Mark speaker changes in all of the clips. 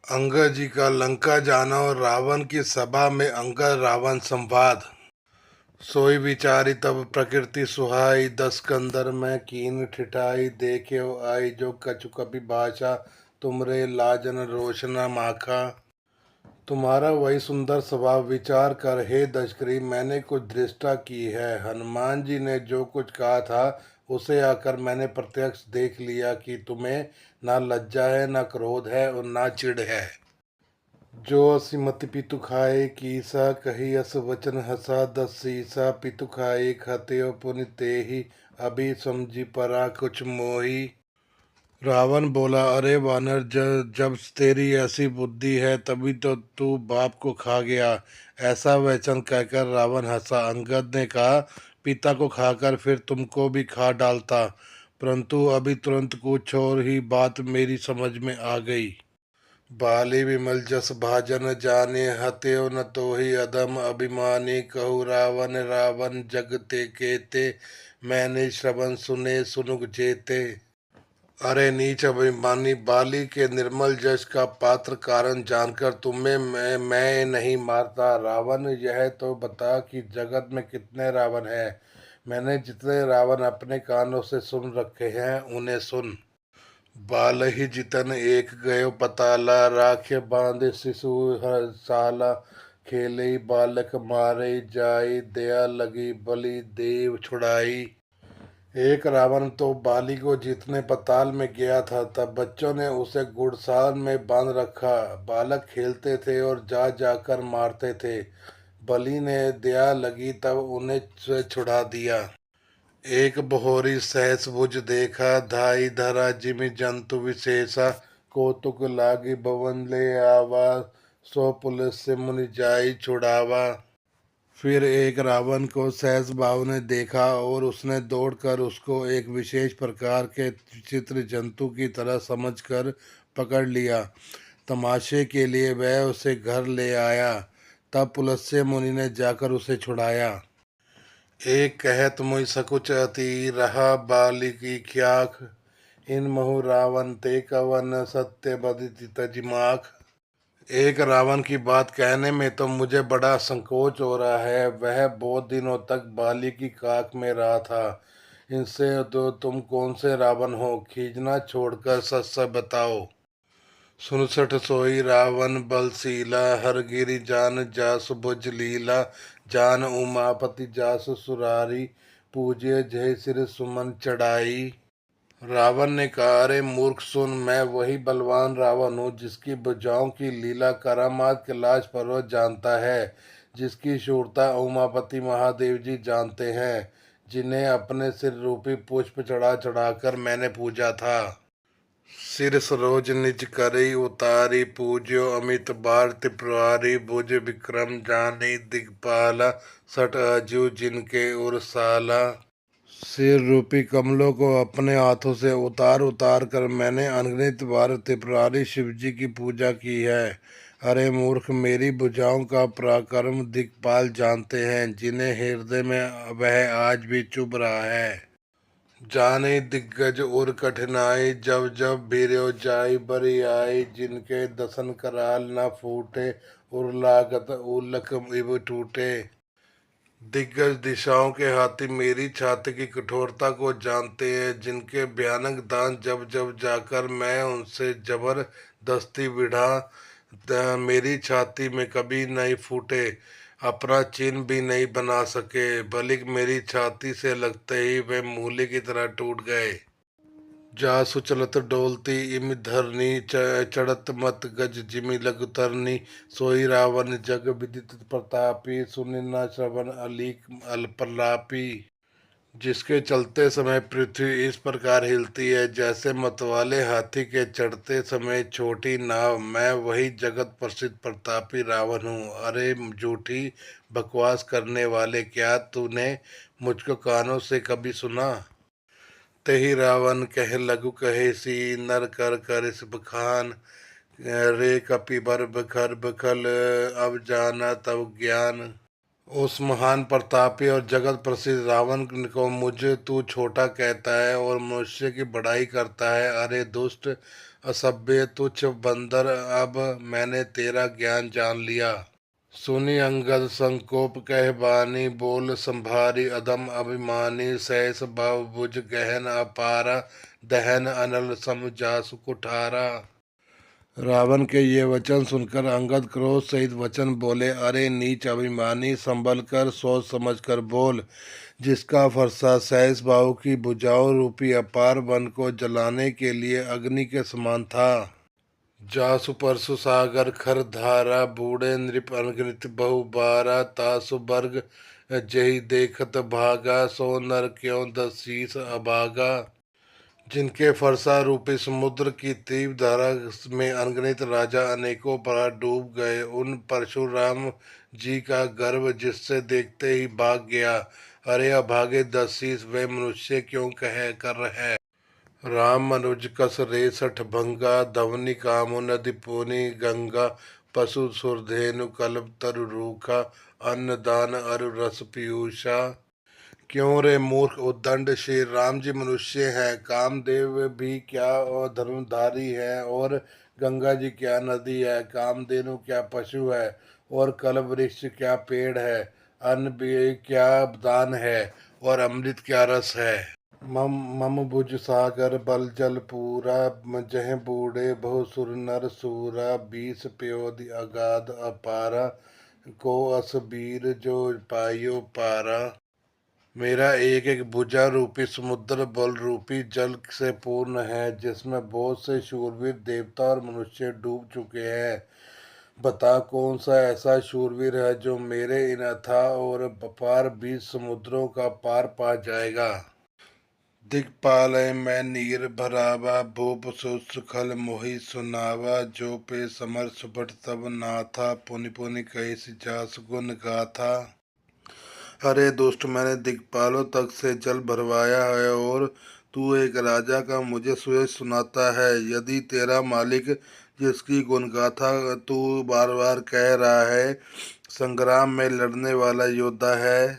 Speaker 1: अंगद जी का लंका जाना और रावण की सभा में अंगद रावण संवाद। सोई विचारी तब प्रकृति सुहाई, दस कंदर में कीन ठिठाई, देखे आई जो कछु कपि भाषा, तुमरे लाजन रोशना माखा। तुम्हारा वही सुंदर स्वभाव विचार कर हे दशकरी मैंने कुछ दृष्टा की है। हनुमान जी ने जो कुछ कहा था उसे आकर मैंने प्रत्यक्ष देख लिया कि तुम्हें ना लज्जा है, ना क्रोध है और ना चिढ़ है। जो असिमति पितु खाए कीसा, कही अस वचन हसा दस सीसा, पितु खाए खाते पुनि तेहि, अभी समझी परा कुछ मोही। रावण बोला, अरे वानर, जब तेरी ऐसी बुद्धि है तभी तो तू बाप को खा गया। ऐसा वचन कहकर रावण हंसा। अंगद ने कहा, पिता को खाकर फिर तुमको भी खा डालता, परंतु अभी तुरंत कुछ और ही बात मेरी समझ में आ गई। बाली विमल जस भाजन जाने, हत्यो न तो ही अधम अभिमानी, कहु रावण रावण जग ते केते, मैंने श्रवण सुने सुनुक जेते। अरे नीच अभिमानी, बाली के निर्मल जश का पात्र कारण जानकर तुम्हें मैं नहीं मारता। रावण, यह तो बता कि जगत में कितने रावण हैं। मैंने जितने रावण अपने कानों से सुन रखे हैं उन्हें सुन। बाल ही जितन एक गयो पताला, राखे बांधे शिशु हर साला, खेले बालक मारे जाई, दया लगी बलि देव छुड़ाई। एक रावण तो बाली को जीतने पताल में गया था, तब बच्चों ने उसे गुड़साल में बांध रखा। बालक खेलते थे और जा जाकर मारते थे। बलि ने दया लगी तब उन्हें से छुड़ा दिया। एक बहोरी सहस भुज देखा, धाई धरा जिमि जंतु विशेषा, कौतुक लागी भवन ले आवा, सो पुलिस से मुनि जाई छुड़ावा। फिर एक रावण को सहस भाव ने देखा और उसने दौड़कर उसको एक विशेष प्रकार के विचित्र जंतु की तरह समझकर पकड़ लिया। तमाशे के लिए वह उसे घर ले आया। तब पुलस्त्य मुनि ने जाकर उसे छुड़ाया। एक कहत मुई सकुच अति, रहा बाली की ख्याख, इन महु रावण ते कवन, सत्य बदिति तजिमाख। एक रावण की बात कहने में तो मुझे बड़ा संकोच हो रहा है। वह बहुत दिनों तक बाली की खाक में रहा था। इनसे तो तुम कौन से रावण हो, खींचना छोड़कर सच सच बताओ। सुनसठ सोई रावण बलशीला, हरगिरी जान जासु भुज लीला, जान उमापति जासु सुरारी, पूज्य जय सिर सुमन चढ़ाई। रावण ने कहा, अरे मूर्ख सुन, मैं वही बलवान रावण हूँ जिसकी भुजाओं की लीला करामात कैलाश पर्वत जानता है, जिसकी शूरता उमापति महादेव जी जानते हैं, जिन्हें अपने सिर रूपी पुष्प चढ़ा चढ़ाकर मैंने पूजा था। सिर सरोज निज करई उतारी, पूज्यो अमित बार त्रिपुरारी, भुज विक्रम जानी दिगपाला, सठ अजू जिनके उरसाला। सिर रूपी कमलों को अपने हाथों से उतार उतार कर मैंने अनगिनत बार त्रिपुरारी शिव जी की पूजा की है। अरे मूर्ख, मेरी भुजाओं का पराक्रम दिक्पाल जानते हैं, जिन्हें हृदय में वह आज भी चुभ रहा है। जाने दिग्गज और कठिनाई, जब जब भीर्यो जाई बरी आई, जिनके दसन कराल न फूटे, और लागत उलक इब टूटे। दिग्गज दिशाओं के हाथी मेरी छाती की कठोरता को जानते हैं, जिनके भयानक दांत जब जब जाकर मैं उनसे जबरदस्ती भिड़ा, मेरी छाती में कभी नहीं फूटे, अपना चिन्ह भी नहीं बना सके, बल्कि मेरी छाती से लगते ही वे मूली की तरह टूट गए। जासु चलत डोलती इमि धरनी, चढ़त मत गज जिमि लघु तरनी, सोई रावण जग विदित प्रतापी, सुनि न श्रवण अलीक अल प्रलापी। जिसके चलते समय पृथ्वी इस प्रकार हिलती है जैसे मतवाले हाथी के चढ़ते समय छोटी नाव, मैं वही जगत प्रसिद्ध प्रतापी रावण हूँ। अरे झूठी बकवास करने वाले, क्या तूने मुझको कानों से कभी सुना? तेहि रावण कह लघु कहे सी, नर कर कर इस बखान, रे कपि बर बखर बखल, अब जाना तब ज्ञान। उस महान प्रतापी और जगत प्रसिद्ध रावण को मुझे तू छोटा कहता है और मनुष्य की बड़ाई करता है। अरे दुष्ट, असभ्य तुच्छ बंदर, अब मैंने तेरा ज्ञान जान लिया। सुनी अंगद संकोप कह बानी, बोल संभारी अधम अभिमानी, सहस भव भुज गहन अपारा, दहन अनल सम जासु कुठारा। रावण के ये वचन सुनकर अंगद क्रोध सहित वचन बोले, अरे नीच अभिमानी, संभल कर सोच समझ कर बोल। जिसका फरसा सहस भाव की भुजाओं रूपी अपार वन को जलाने के लिए अग्नि के समान था। जासु परसु सागर खर धारा, बूढ़े नृप अनगिनत बहु बारा, तासु बर्ग जही देखत भागा, सो नर क्यों दस शीस अभागा। जिनके फरसा रूपी समुद्र की तीव्र धारा में अनगिनत राजा अनेकों बार डूब गए, उन परशुराम जी का गर्व जिससे देखते ही भाग गया। अरे अभागे दस शीस वे मनुष्य क्यों कह कर है। राम मनुज कस रेसठ भंगा, धवनी कामो नदि पुनि गंगा, पशु सुरधेनु कल्प तरु रूखा, अन्न दान अरु रस पीयूषा। क्यों रे मूर्ख उद्दंड, श्री राम जी मनुष्य हैं, कामदेव भी क्या और धर्मधारी है, और गंगा जी क्या नदी है, कामधेनु क्या पशु है, और कल्प वृक्ष क्या पेड़ है, अन्न भी क्या दान है, और अमृत क्या रस है। मम मम भुज सागर बल जल पूरा, जह बूढ़े बहु सुर नर सूरा, बीस प्योधि अगाध अपारा, को अस बीर जो पायो पारा। मेरा एक एक भुजा रूपी समुद्र बल रूपी जल से पूर्ण है, जिसमें बहुत से शूरवीर देवता और मनुष्य डूब चुके हैं। बता कौन सा ऐसा शूरवीर है जो मेरे इन अथाह और अपार 20 समुद्रों का पार पा जाएगा। दिक्पाल मैं नीर भरावा, भूप सुखल मोहि सुनावा, जो पे समर सुबट तब नाथा, पुनि पुनि कही जास गुण गाथा। अरे दुष्ट, मैंने दिक्पालों तक से जल भरवाया है और तू एक राजा का मुझे सुयश सुनाता है। यदि तेरा मालिक, जिसकी गुणगाथा तू बार बार कह रहा है, संग्राम में लड़ने वाला योद्धा है,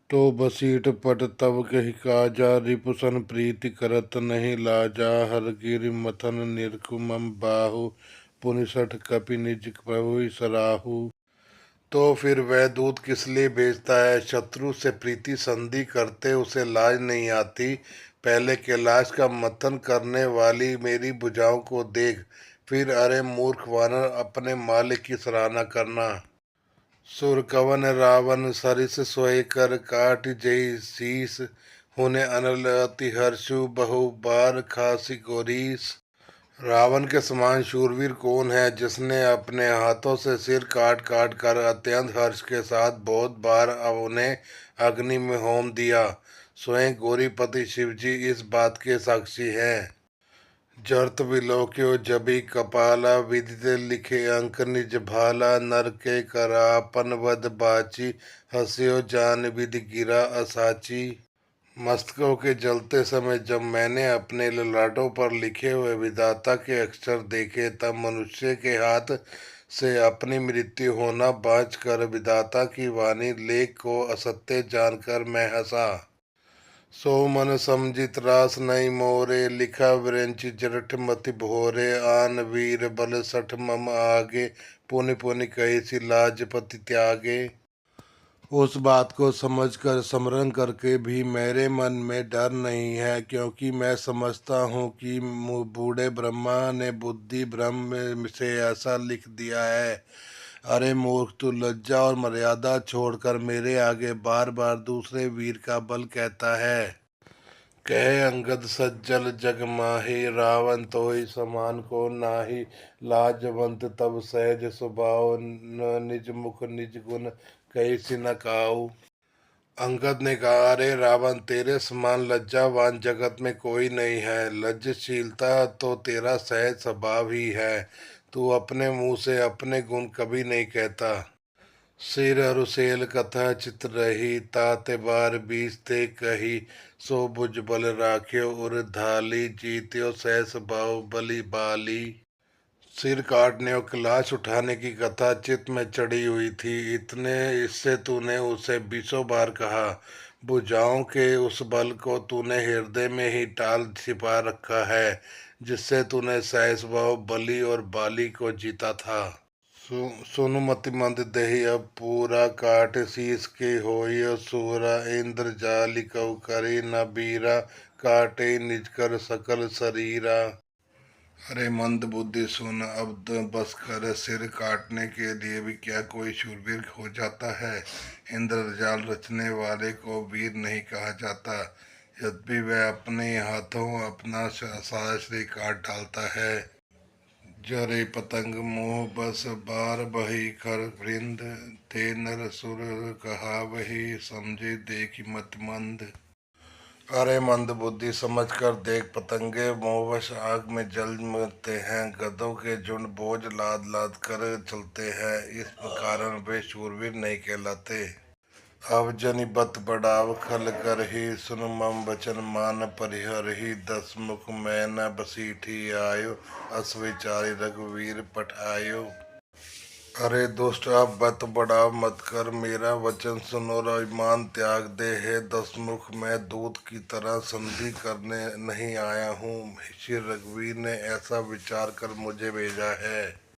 Speaker 1: तो बसीठ पट तब कही काजा, रिपुसन प्रीति करत नहीं लाजा, हर गिर मथन निर्कुमम बाहु, पुनिसठ कपि निज प्रभु सराहु। तो फिर वह दूत किस लिए भेजता है। शत्रु से प्रीति संधि करते उसे लाज नहीं आती। पहले कैलाश का मंथन करने वाली मेरी भुजाओं को देख, फिर अरे मूर्ख वानर अपने मालिक की सराहना करना। सुर कवन रावण सरिस सोए कर, काट जई शीस होने अनल अति हर्षु, बहु बार खासी गोरीस। रावण के समान शूरवीर कौन है, जिसने अपने हाथों से सिर काट काट कर अत्यंत हर्ष के साथ बहुत बार उन्हें अग्नि में होम दिया। स्वयं गौरीपति शिवजी इस बात के साक्षी हैं। जर्त विलोक्यो जबि कपाला, विदित लिखे अंक निज भाला, नर के करापन वद बाची, हस्यो जान विधि गिरा असाची। मस्तकों के जलते समय जब मैंने अपने ललाटों पर लिखे हुए विधाता के अक्षर देखे, तब मनुष्य के हाथ से अपनी मृत्यु होना बाँच कर विधाता की वाणी लेख को असत्य जानकर मैं हंसा। सो मन समझित रास नहीं मोरे, लिखा विरंच जरठ मति भोरे, आन वीर बल सठ मम आगे, पुनि पुनि कही सी लाजपति त्यागे। उस बात को समझकर स्मरण करके भी मेरे मन में डर नहीं है, क्योंकि मैं समझता हूँ कि बूढ़े ब्रह्मा ने बुद्धि भ्रम से ऐसा लिख दिया है। अरे मूर्ख, तू लज्जा और मर्यादा छोड़कर मेरे आगे बार बार दूसरे वीर का बल कहता है। कह अंगद सज्जल जग माही, रावण तो ही समान को नाही, लाजवंत तब सहज स्वभाव, निज मुख निज गुण कैसी न काऊ। अंगद ने कहा, अरे रावण, तेरे समान लज्जावान जगत में कोई नहीं है। लज्जशीलता तो तेरा सहज स्वभाव ही है। तू अपने मुंह से अपने गुण कभी नहीं कहता। सिर रुसेल कथा चित रही, ताते बार बीसते कही, सो भुज बल राख्यो उर धाली, जीत्यो सहस भाव बलि बाली। सिर काटने और लाश उठाने की कथा चित्त में चढ़ी हुई थी, इतने इससे तूने उसे 20 बार कहा। भुजाओं के उस बल को तूने हृदय में ही टाल छिपा रखा है, जिससे तूने सहस बहु बलि और बाली को जीता था। सुनुमति मंद देहि अब पूरा काट शीस के होय सूरा इंद्र जालि कऊ करी न बीरा काटे निज कर सकल शरीरा। अरे मंद बुद्धि सुन, अब तो बस कर, सिर काटने के लिए भी क्या कोई शूरवीर हो जाता है। इंद्रजाल रचने वाले को वीर नहीं कहा जाता, यद्यपि वह अपने हाथों अपना सारा शरीर काट डालता है। जरे पतंग मोह बस बार बही कर वृंद, ते नर सुर कहा वही समझे देखी मत मंद। अरे मंद बुद्धि, समझ कर देख, पतंगे मोहवश आग में जल मरते हैं, गधों के झुंड बोझ लाद लाद कर चलते हैं, इस कारण वे शूरवीर नहीं कहलाते। अब जनि बत बढ़ाव खल कर ही, सुन मम बचन मान परिहर ही, दस मुख मैं न बसीठी आयो, अस विचारी रघुवीर पठायो। अरे दुष्ट, अब बत बढ़ाव मत कर, मेरा वचन सुनो और अभिमान त्याग दे। हे दसमुख, मैं दूत की तरह संधि करने नहीं आया हूँ, श्री रघुवीर ने ऐसा विचार कर मुझे भेजा है।